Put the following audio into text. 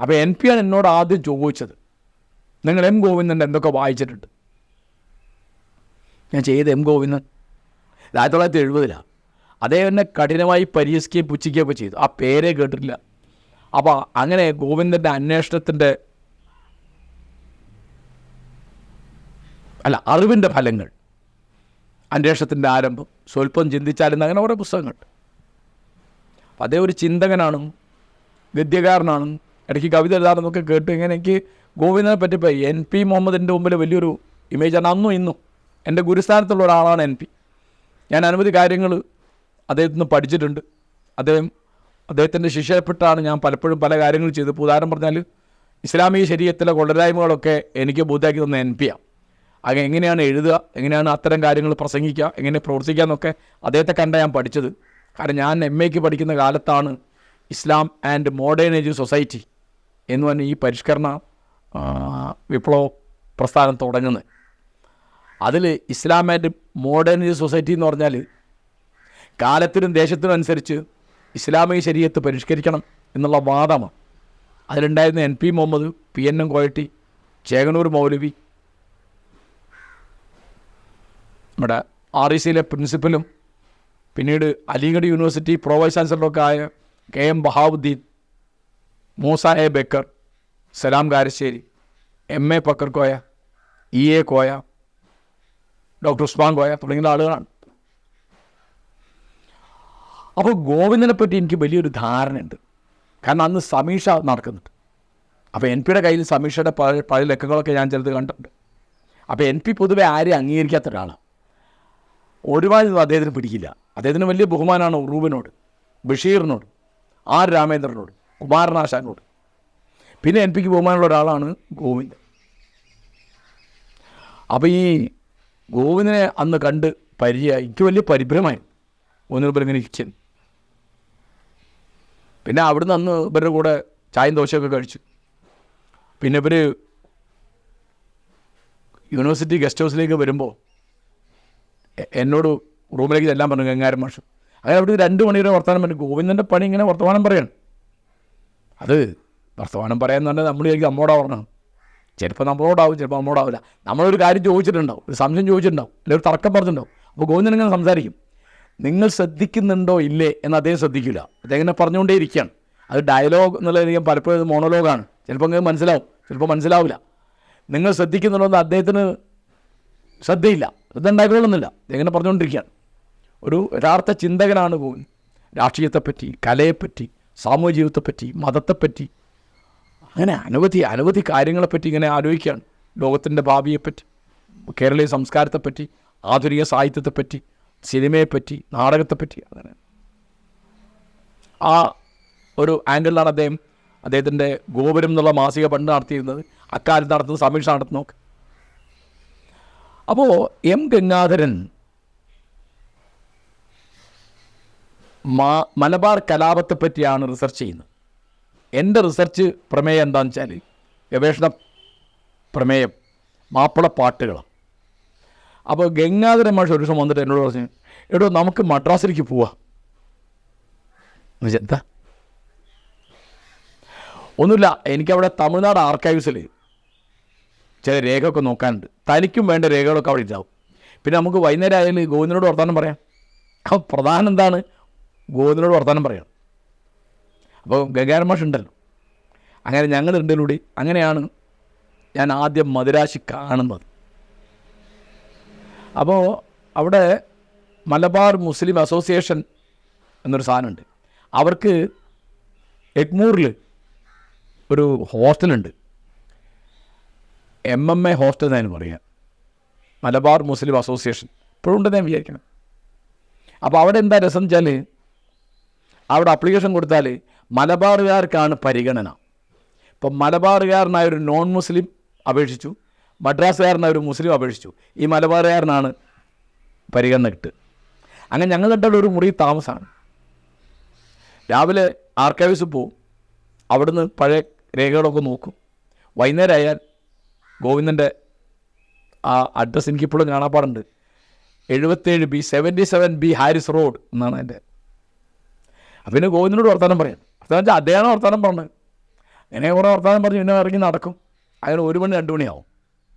അപ്പോൾ NP ആണ് എന്നോട് ആദ്യം ചോദിച്ചത്, നിങ്ങൾ M. ഗോവിന്ദൻ്റെ എന്തൊക്കെ വായിച്ചിട്ടുണ്ട്? ഞാൻ ചെയ്ത് M. ഗോവിന്ദൻ 1970 അദ്ദേഹം എന്നെ കഠിനമായി പരിഹസിക്കുകയും പുച്ഛിക്കുകയൊക്കെ ചെയ്തു. ആ പേരേ കേട്ടിട്ടില്ല. അപ്പോൾ അങ്ങനെ ഗോവിന്ദൻ്റെ അന്വേഷണത്തിൻ്റെ അറിവിൻ്റെ ഫലങ്ങൾ, അന്വേഷണത്തിൻ്റെ ആരംഭം, സ്വല്പം ചിന്തിച്ചാലെന്ന്, അങ്ങനെ ഓരോ പുസ്തകങ്ങൾ. അപ്പോൾ അദ്ദേഹം ഒരു ചിന്തകനാണ്, ഗദ്യകാരനാണ്, ഇടയ്ക്ക് കവിത എഴുതാറെന്നൊക്കെ കേട്ട്. ഇങ്ങനെ എനിക്ക് ഗോവിന്ദനെ പറ്റിയപ്പോൾ NP മുഹമ്മദിൻ്റെ മുമ്പിൽ വലിയൊരു ഇമേജാണ്. അന്നും ഇന്നും എൻ്റെ ഗുരുസ്ഥാനത്തുള്ള ഒരാളാണ് NP. ഞാൻ അനവധി കാര്യങ്ങൾ അദ്ദേഹത്തിൽ നിന്ന് പഠിച്ചിട്ടുണ്ട്. അദ്ദേഹത്തിൻ്റെ ശിഷ്യപ്പെട്ടാണ് ഞാൻ പലപ്പോഴും പല കാര്യങ്ങൾ ചെയ്തത്. ഇപ്പോൾ ഉദാഹരണം പറഞ്ഞാൽ ഇസ്ലാമിക ശരീഅത്തിലെ കൊള്ളരായ്മകളൊക്കെ എനിക്ക് ബോധ്യമാക്കി തന്ന NP ആണ്. അങ്ങനെ എങ്ങനെയാണ് എഴുതുക, എങ്ങനെയാണ് അത്തരം കാര്യങ്ങൾ പ്രസംഗിക്കുക, എങ്ങനെ പ്രവർത്തിക്കുക എന്നൊക്കെ അദ്ദേഹത്തെ കണ്ട ഞാൻ പഠിച്ചത്. കാരണം ഞാൻ MA പഠിക്കുന്ന കാലത്താണ് ഇസ്ലാം ആൻഡ് മോഡേൺ ഏജ് സൊസൈറ്റി എന്ന് പറഞ്ഞ ഈ പരിഷ്കരണ വിപ്ലവ പ്രസ്ഥാനം തുടങ്ങുന്നത്. അതിൽ ഇസ്ലാം ആൻഡ് മോഡേൺ ഏജ് സൊസൈറ്റി എന്ന് പറഞ്ഞാൽ കാലത്തിനും ദേശത്തിനും അനുസരിച്ച് ഇസ്ലാമിക ശരീഅത്ത് പരിഷ്കരിക്കണം എന്നുള്ള വാദമാണ്. അതിലുണ്ടായിരുന്ന NP മുഹമ്മദ്, PNM കോയട്ടി, ചേകനൂർ മൗലവി, നമ്മുടെ RECയിലെ പ്രിൻസിപ്പലും പിന്നീട് അലിഗഡ് യൂണിവേഴ്സിറ്റി പ്രോ വൈസ് ചാൻസലറൊക്കെ ആയ KM Bahauddin, Moosa A. Bakkar, Salam Karassery, MA Pakkar Koya, EA Koya, doctor Usman Koya തുടങ്ങിയ ആളുകളാണ്. അപ്പോൾ ഗോവിന്ദനെ പറ്റി എനിക്ക് വലിയൊരു ധാരണയുണ്ട്. കാരണം അന്ന് സമീക്ഷ നടക്കുന്നുണ്ട്. അപ്പോൾ NPയുടെ കയ്യിൽ സമീക്ഷയുടെ പല ലക്കങ്ങളൊക്കെ ഞാൻ ചിലത് കണ്ടിട്ടുണ്ട്. അപ്പോൾ NP പൊതുവെ ആരെയും അംഗീകരിക്കാത്ത ഒരാളാണ്. ഒരുപാട് അദ്ദേഹത്തിന് പിടിക്കില്ല. അദ്ദേഹത്തിന് വലിയ ബഹുമാനമാണ് ഉറൂബിനോട്, ബഷീറിനോട്, R. രാമേന്ദ്രനോട്, കുമാരനാശാനോട്. പിന്നെ NPക്ക് ബഹുമാനമുള്ള ഒരാളാണ് ഗോവിന്ദൻ. അപ്പോൾ ഈ ഗോവിന്ദനെ അന്ന് കണ്ട് പരിചയമായി. എനിക്ക് വലിയ പരിഭ്രമായി ഒന്നിനുമ്പോൾ ഇങ്ങനെ ഇരിക്കുന്നു. പിന്നെ അവിടുന്ന് അന്ന് ഇവരുടെ കൂടെ ചായയും ദോശയൊക്കെ കഴിച്ചു. പിന്നെ ഇവർ യൂണിവേഴ്സിറ്റി ഗസ്റ്റ് ഹൗസിലേക്ക് വരുമ്പോൾ എന്നോട് റൂമിലേക്ക് ചെല്ലാൻ പറഞ്ഞു ഗംഗാരൻ മാഷ്. അങ്ങനെ അവിടെ 2 മണി വരെ വർത്തമാനം പറഞ്ഞു. ഗോവിന്ദൻ്റെ പണി ഇങ്ങനെ വർത്തമാനം പറയണം. അത് വർത്തമാനം പറയാമെന്ന് പറഞ്ഞാൽ നമ്മൾ എനിക്ക് നമ്മോടാ പറഞ്ഞത്. ചിലപ്പോൾ നമ്മളോടാവും, ചിലപ്പോൾ നമ്മോടാവില്ല. നമ്മളൊരു കാര്യം ചോദിച്ചിട്ടുണ്ടാവും, ഒരു സംശയം ചോദിച്ചിട്ടുണ്ടാവും, അല്ലെങ്കിൽ ഒരു തർക്കം പറഞ്ഞിട്ടുണ്ടാവും. അപ്പോൾ ഗോവിന്ദൻ ഇങ്ങനെ സംസാരിക്കും. നിങ്ങൾ ശ്രദ്ധിക്കുന്നുണ്ടോ ഇല്ലേ എന്ന് അദ്ദേഹം ശ്രദ്ധിക്കില്ല. അദ്ദേഹം ഇങ്ങനെ പറഞ്ഞുകൊണ്ടേ ഇരിക്കുകയാണ്. അത് ഡയലോഗ് എന്നുള്ളതിന് പലപ്പോഴും മോണോലോഗാണ്. ചിലപ്പോൾ നിങ്ങൾക്ക് മനസ്സിലാവും, ചിലപ്പോൾ മനസ്സിലാവില്ല. നിങ്ങൾ ശ്രദ്ധിക്കുന്നുണ്ടോ എന്ന് അദ്ദേഹത്തിന് ശ്രദ്ധയില്ല, ശ്രദ്ധ ഉണ്ടായിക്കൊള്ളുന്നില്ല. ഇങ്ങനെ പറഞ്ഞുകൊണ്ടിരിക്കുകയാണ്. ഒരു യഥാർത്ഥ ചിന്തകനാണ് ഗോവിന്ദൻ. രാഷ്ട്രീയത്തെപ്പറ്റി, കലയെപ്പറ്റി, സാമൂഹ്യ ജീവിതത്തെപ്പറ്റി, മതത്തെപ്പറ്റി, അങ്ങനെ അനവധി കാര്യങ്ങളെപ്പറ്റി ഇങ്ങനെ ആലോചിക്കുകയാണ്. ലോകത്തിൻ്റെ ഭാവിയെപ്പറ്റി, കേരളീയ സംസ്കാരത്തെപ്പറ്റി, ആധുനിക സാഹിത്യത്തെപ്പറ്റി, സിനിമയെപ്പറ്റി, നാടകത്തെപ്പറ്റി. അങ്ങനെ ആ ഒരു ആംഗിളിലാണ് അദ്ദേഹത്തിൻ്റെ ഗോപുരം എന്നുള്ള മാസിക പണ്ട് നടത്തിയിരുന്നത്. അക്കാലത്ത് നടത്തുന്നത് സമീക്ഷ നടത്തുന്നൊക്കെ. അപ്പോൾ M. ഗംഗാധരൻ മലബാർ കലാപത്തെപ്പറ്റിയാണ് റിസർച്ച് ചെയ്യുന്നത്. എൻ്റെ റിസർച്ച് പ്രമേയം എന്താണെന്ന് വെച്ചാൽ, ഗവേഷണ പ്രമേയം മാപ്പിളപ്പാട്ടുകളാണ്. അപ്പോൾ ഗംഗാധരൻ മാഷ് ഒരു ദിവസം വന്നിട്ട് എന്നോട് പറഞ്ഞു, എടോ നമുക്ക് മദ്രാസിലേക്ക് പോവാം. എന്താ? ഒന്നുമില്ല, എനിക്കവിടെ തമിഴ്നാട് ആർക്കൈവ്സിൽ ചില രേഖയൊക്കെ നോക്കാനുണ്ട്. തനിക്കും വേണ്ട രേഖകളൊക്കെ അവിടെ ഉണ്ടാവും. പിന്നെ നമുക്ക് വൈകുന്നേരം ആയാലും ഗോവിന്ദനോട് വർത്തമാനം പറയാം. അപ്പോൾ പ്രധാനം എന്താണ്? ഗോവിന്ദനോട് വർത്തമാനം പറയാം. അപ്പോൾ ഗംഗാരൻ മാഷ് ഉണ്ടല്ലോ. അങ്ങനെ ഞങ്ങൾ രണ്ടിലൂടെ അങ്ങനെയാണ് ഞാൻ ആദ്യം മദിരാശി കാണുന്നത്. അപ്പോൾ അവിടെ മലബാർ മുസ്ലിം അസോസിയേഷൻ എന്നൊരു സാധനമുണ്ട്. അവർക്ക് എഗ്മൂറിൽ ഒരു ഹോസ്റ്റലുണ്ട്. MMA ഹോസ്റ്റൽ എന്നാണ് പറയുക. മലബാർ മുസ്ലിം അസോസിയേഷൻ ഇപ്പോഴും ഉണ്ടെന്ന് ഞാൻ വിചാരിക്കണം. അപ്പോൾ അവിടെ എന്താ രസം വെച്ചാൽ, അവിടെ അപ്ലിക്കേഷൻ കൊടുത്താൽ മലബാറുകാർക്കാണ് പരിഗണന. ഇപ്പം മലബാറുകാരനായ ഒരു നോൺ മുസ്ലിം അപേക്ഷിച്ചു, മദ്രാസുകാരനായ ഒരു മുസ്ലിം അപേക്ഷിച്ചു, ഈ മലബാറുകാരനാണ് പരിഗണന കിട്ടുക. അങ്ങനെ ഞങ്ങൾ രണ്ടാളും ഒരു മുറി താമസമാണ്. രാവിലെ ആർക്കൈവ്സിൽ പോവും, അവിടുന്ന് പഴയ രേഖകളൊക്കെ നോക്കും. വൈകുന്നേരം ആയാൽ ഗോവിന്ദൻ്റെ ആ അഡ്രസ്സ് എനിക്കിപ്പോഴും കാണാപ്പാടുണ്ട്. 77B 77B ഹാരിസ് റോഡ് എന്നാണ് എൻ്റെ. അപ്പം പിന്നെ ഗോവിന്ദനോട് വർത്തമാനം പറയാം. വർത്തമാനം വെച്ചാൽ അദ്ദേഹമാണ് വർത്തമാനം പറഞ്ഞത്. ഇങ്ങനെ കുറേ വർത്തമാനം പറഞ്ഞ് പിന്നെ ഇറങ്ങി നടക്കും. അങ്ങനെ 1 മണി 2 മണിയാവും.